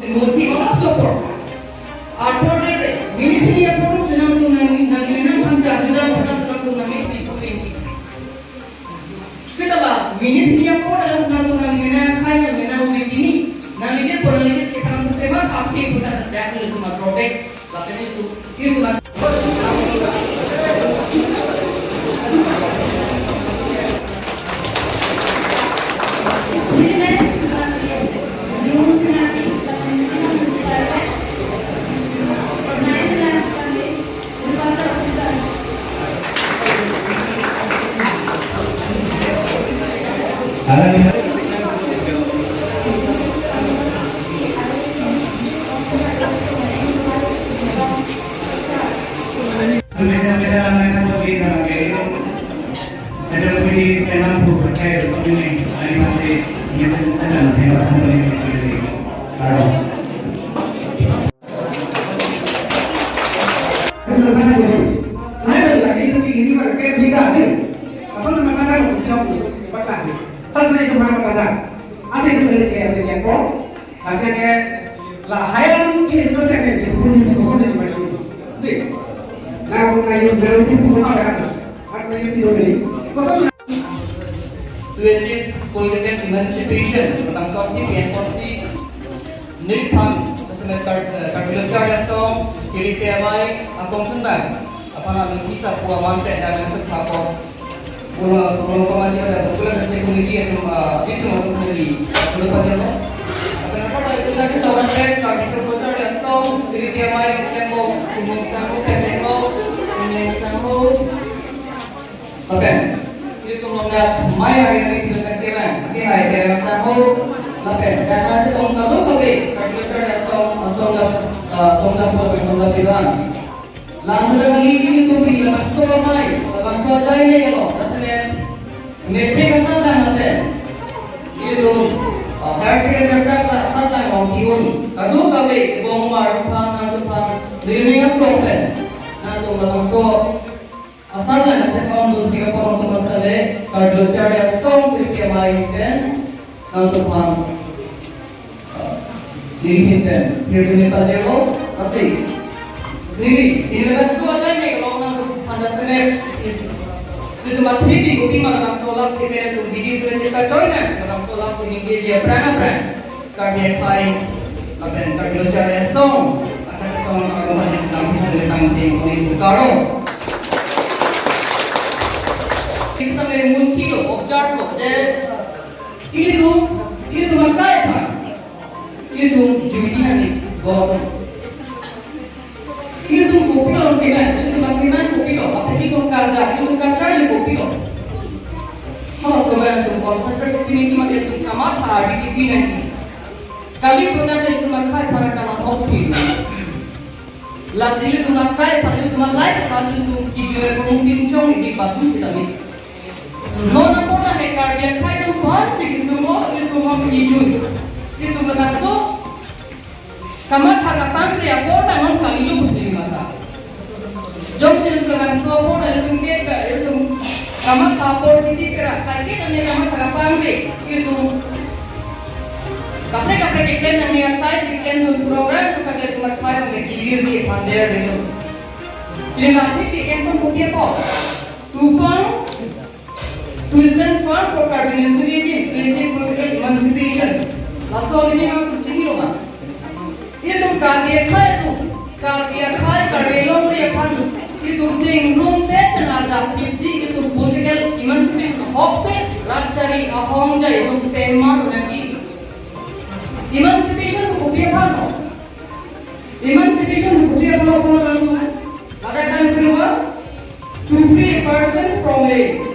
Multi orang support. Arthur military approach dalam tunang panca sudah dalam tunang P220. Setelah military approach dalam tunang kaya begini, nanti orang ini akan mencoba apa bukan dari cuma proteksi, tapi itu to achieve political emancipation tentang suatu PNPC nilpam tersebut terbilang jasong kiri PMI angkong tentang apa namanya bisa puas mantek dan masuk apa pulau pemajian dan pulau dan komuniti yang itu untuk menjadi pulau pemajian apa itu lagi tahun lain kami terbuka jasong kiri PMI tempo umum sanggup tempo ini sanggup oke itu melihat Maya hari ini tidak terkira, tapi hari ini sahur, lepas dan nanti orang tahu kami kerja sonda bilang, lalu dengan ini itu kita masuk Maya, masuk aja ini kalau, rasanya mereka kesana nanti, itu hari sekian bersalah salah orang tiun, kadang kami bom marufan, diri yang problem, nanti masuk asalnya nanti kaum dulu tiga orang teman tadi kalau cari asal kerja mainkan nanti paham diri kita diri kita jelo asik ini kan suara ni kalau nanti pada senek itu mati di kopi malam solat kita itu diri sudah cerita joinan malam solat ini dia berana kerja paling lakukan kerja cari asal akan asal kalau ada sedang kita tanggung oleh karo kita memunculkan lo, observe lo, jadi itu makai apa? Itu judian ni, bawa. Itu kopi lo kita, itu makinan kopi lo, apa itu kerja ni kopi lo. Kalau sebenarnya itu konsentrasi ini cuma itu kamar hari ini nanti. Kali pernah itu makai pada kana kopi. Lasi itu makai pada itu malai pada itu hijau mungkin cong ini batu kita ni. Nona pota mereka dia kai tu kau sih semua itu mau hijau itu berasal kamar thaka pantri apa orang kali lu mesti mata job sih berasal apa itu kita itu kamar thapor citi kira kai kita ni kamar thaka pantri itu kapre iklan nami asai iklan tu program tu kada tu matmai nami kilir di pandir dulu ini nanti iklan tu kopi apa tufan to stand firm for carbon creating political emancipation. Lalu ini aku cakap loh, itu karya long dia kan itu cenderung tenar itu political emancipation. Hope rakcari ahong jai itu tema nanti. Emancipation itu kopi apa no? Emancipation itu kopi apa no? Ada kan kedua, to free a person from a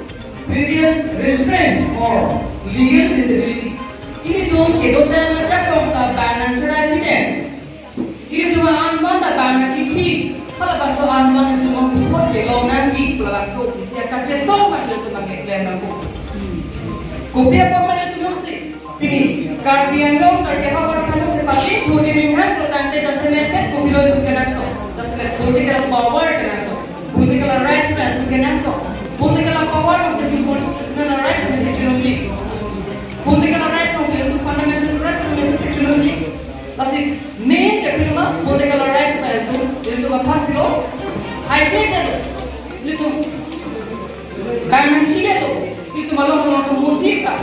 previous restraint or legal disability. Ini tuh kedotan aja kok tabanan cerai tidak. Ini tuh anban tabanan kiki. Kalau bahasa anban itu membuat jelong nanti kalau isi akan cesok macam itu pakai klaim aku. Kopi apa macam itu masih. Ini karbian dong kerja apa orang seperti tujuan ini kalau nanti jasa mereka kopi lo kena so. Jasa mereka political power kena so. Political rights kena so. Political power maksudnya constitutional rights dan technology. Political rights maksudnya fundamental rights dan technology. Kasi main ke firma political rights na itu mapan kilo hijack itu banyak sih itu malah muncul ka.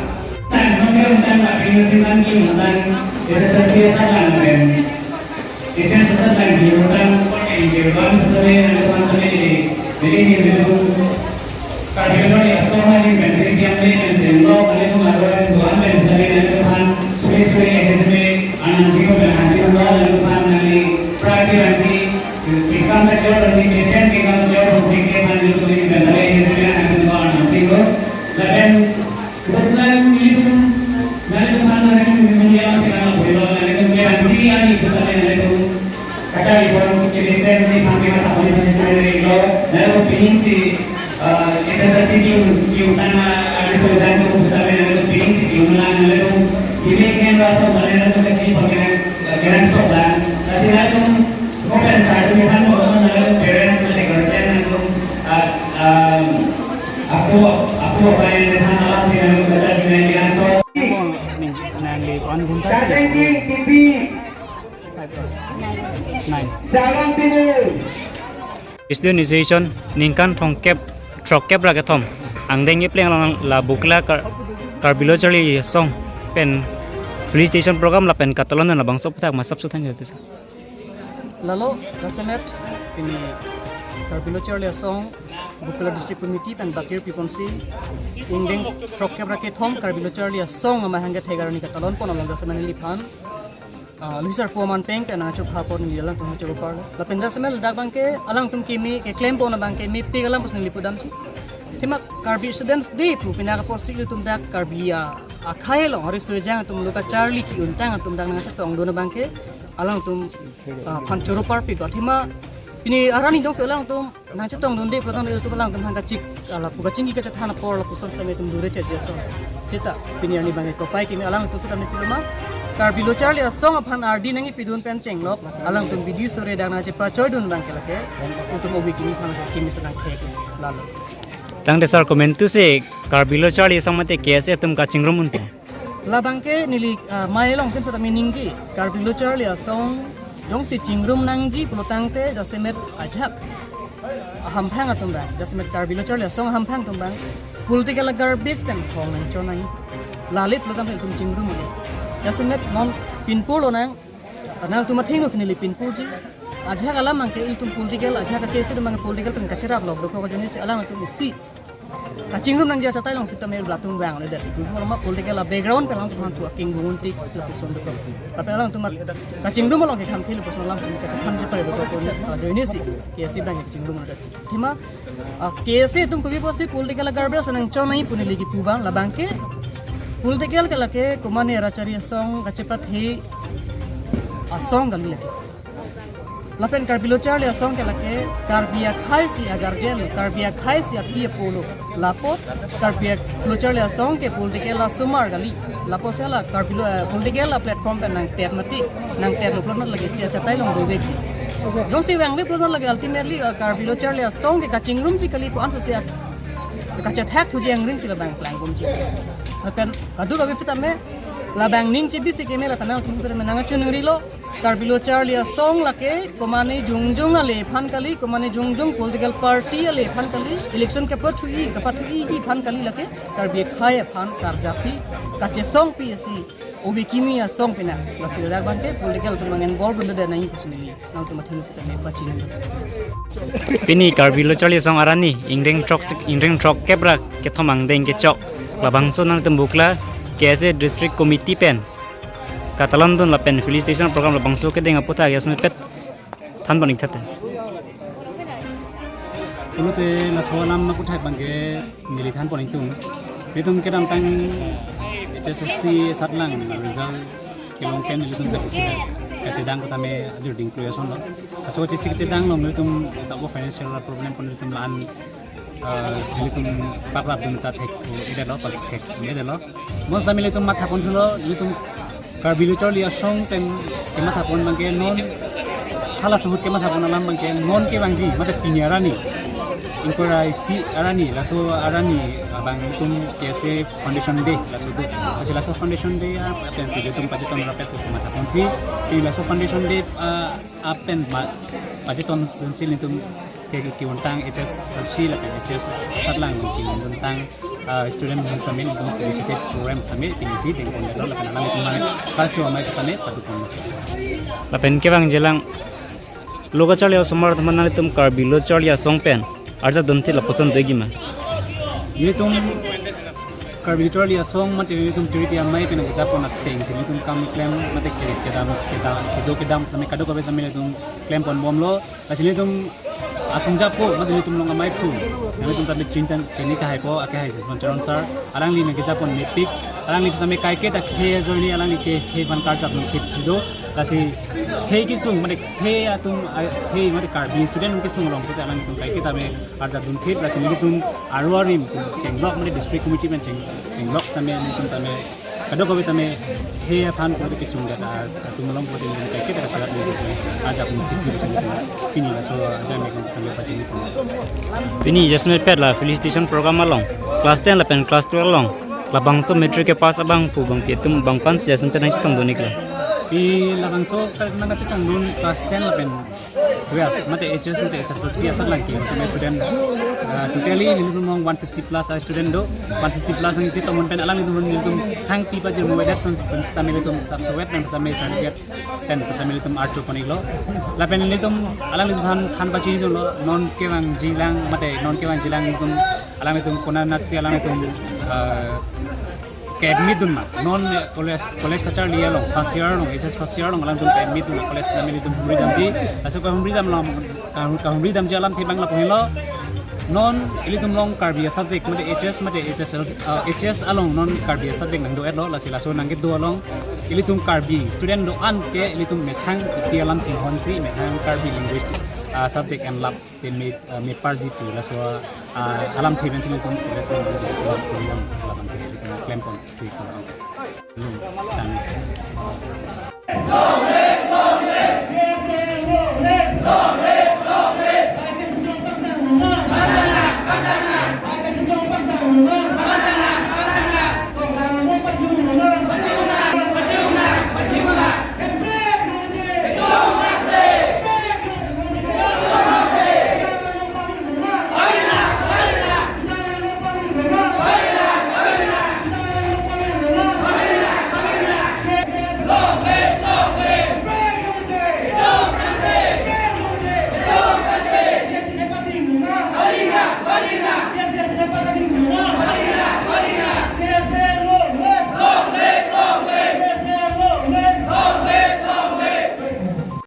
Isdionization ningkan thongkep trokep ragathom angdeng ipleng la bukla carbilogically song pen police station program la pen katalon na bangso putak masap sutan jatu Lalu Rasemet ini carbilogically song bukla district committee pen bakir piponsi ingdeng trokep ragathom carbilogically song ama hangga thegarani katalon pon along Rasemet liphan Luisar Foreman Peng dan Acuk Hapon di dalam tengah cukup par. Lapenda semel dak bangke alang tum kimi ke claim pon bangke mi pigalam pun lipudam si. Tema karbi students di pu pinaka porsi tum dak karbia akhai lo hari sujang tum luka Charlie ki untang tum dak nang tong dona bangke alang tum pan cukup par pi tema ini arani dong alang tum nang tong donde protam tum alang tum hangka cik ala puga cinggi ka chathana por la puson tame tum dure che jeso. Sita piniani bangke kopai kimi alang tum sudah mikilma Karbilo Charlie asong aphan RD nangi pidun pen cenglok alang tum video sore dana cepa coydun bang kelake untuk mobil kini phan kimi sedang khek lalu tang desar komentu se Karbilo Charlie samate kese tum ka chingrum un la bangke nili mailong tin sata miningji Karbilo Charlie asong jong si chingrum nangji pulotangte jasemet ajak hampang atum bang jasemet Karbilo Charlie asong hampang tum bang political garbage kan phong nang chonai lalit pulotangte tum chingrum ade Jasemet non pinpul onang, nang tu mathing of nili pinpul ji. Aja kalam mangke il tum political, aja ka kese tu mangke political pen kacera blog doko jenis alang tu isi. Kacingrum nang jasa tai long kita mer blatung bang le dat. Tu lama political background pelang tu tu king bunguntik lepas son doko. Tapi alang tu mat kacingrum long ke kam thil lepas lam pen kacaphan je pare doko jenis si kese bang kacingrum dat. Thima kese tum kubi posi political garbage nang chonai punili ki pubang la bangke Political kalake kumani arachari asong kacepat hi asong gali lake. Lapen Karbilo Charlie asong kalake karbia khai si agarjen karbia khai si api polo lapot karbia Charlie asong ke political sumar gali lapot sala Karbilo political platform pe nang ter mati nang ter lokon lagi sia chatai long do beji. Jong si wang we plon lagi ultimately Karbilo Charlie asong ke kachingrum si kali ko anso sia kachat hack tu jeng ring sila bang plan gum ji. Lapen kadu kabi fita me labang ning cibi si keme lapana tum fer menanga chunuri lo Karbilo Charlie song lake komane jungjung ale phan kali komane jungjung political party ale phan kali election ke pathui hi phan kali lake karbi khaye phan karjapi kache song psi obi kimia song pina lasil dak bante political tum involved de nai kusni nang tum thinu fita me pachin pini Karbilo Charlie song arani ingring truck kebra ke thomang deng ke chok labangso nang tembukla kese district committee pen Katalan don la pen police station program labangso ke deng apota ya sumepet than banik thate Kulute na sawalam na kuthai bangke nilithan poning tum betum kedam tang HSC satlang result kilong ken litum kacedang kutame ajur ding creation lo aso ci kacedang lo litum stabo financial problem pon litum lan litum paprap dum ta thek ide lo pal thek ide lo mos dami litum matha pon lo litum Karbilo Charlie asong tem matha pon bangke non hala suhut ke matha pon alam bangke non ke bangji mate pinyara ni inquiry si arani laso arani abang tum kese foundation day laso tu kasi laso foundation day apen si tum pajiton rapet tu mata konsi i laso foundation day apen pajiton konsil tum ke untang HS si la HS satlang ki untang student kami tum visited program kami pinisi dengan kondor la kana tum mana kalcho mai kami padukun lapen ke bang jelang loga chalia somar teman tum karbilo chalia song pen arja donti la poson degi ma ini tum karbilo chalia song mate ini tum cerita mai pen ke japon at teng sini tum kami claim mate kita dam sampai kado kabe sampai tum claim pon bom lo kasih tum asung japo mate tum long mai pun ini tum tabe cinta sini ka hai po ake hai se charon sar alang li ne ke japon ne pik alang li sampai kai ke tak he joini alang li ke he ban kar jap khip sido kasi he kisung mate he atum he mate karbi student kisung long ko alang tum kai ke tabe arja dun khip kasi ni tum arwarim chenglok mate district committee men chenglok tame ni tum tame kado ko tame he fan ko kisung da tum long ko din kai ke tak salat ni arja tum khip sido pini la so aja me ko tame paji ni pini jasme pet la felicitation program along class 10 la pen class 12 long la bangso metric ke pas abang pu bang pietum bang pan jasme pen nang chitong donik la di labang so mana citang nun kelas 10 lapen 12 mate HS siasat lagi untuk student totally ni lumong 150 plus student do 150 plus ang citang mun pen alang itu mun itu thang pipa je mu wedat pun tamil itu subsowet dan sampai certificate dan sambil itu art to koniglo lapen itu alang itu than pachi itu lo non kewang jilang itu alang itu konanat si alang itu academy dun ma non college kacar liya long first year long HS first year long alam dun academy dun college kami dun humri damji aso ko humri dam long ka humri dam jalam thi bangla pohilo non ilitum long karbiya subject mate HS along non karbiya subject nang do elo la sila so nang do along ilitum karbi student do an ke ilitum methang itialam ching hon free methang karbi linguistic subject and lab then me parji tu la so alam thi ben ilitum la so claim pon tu ko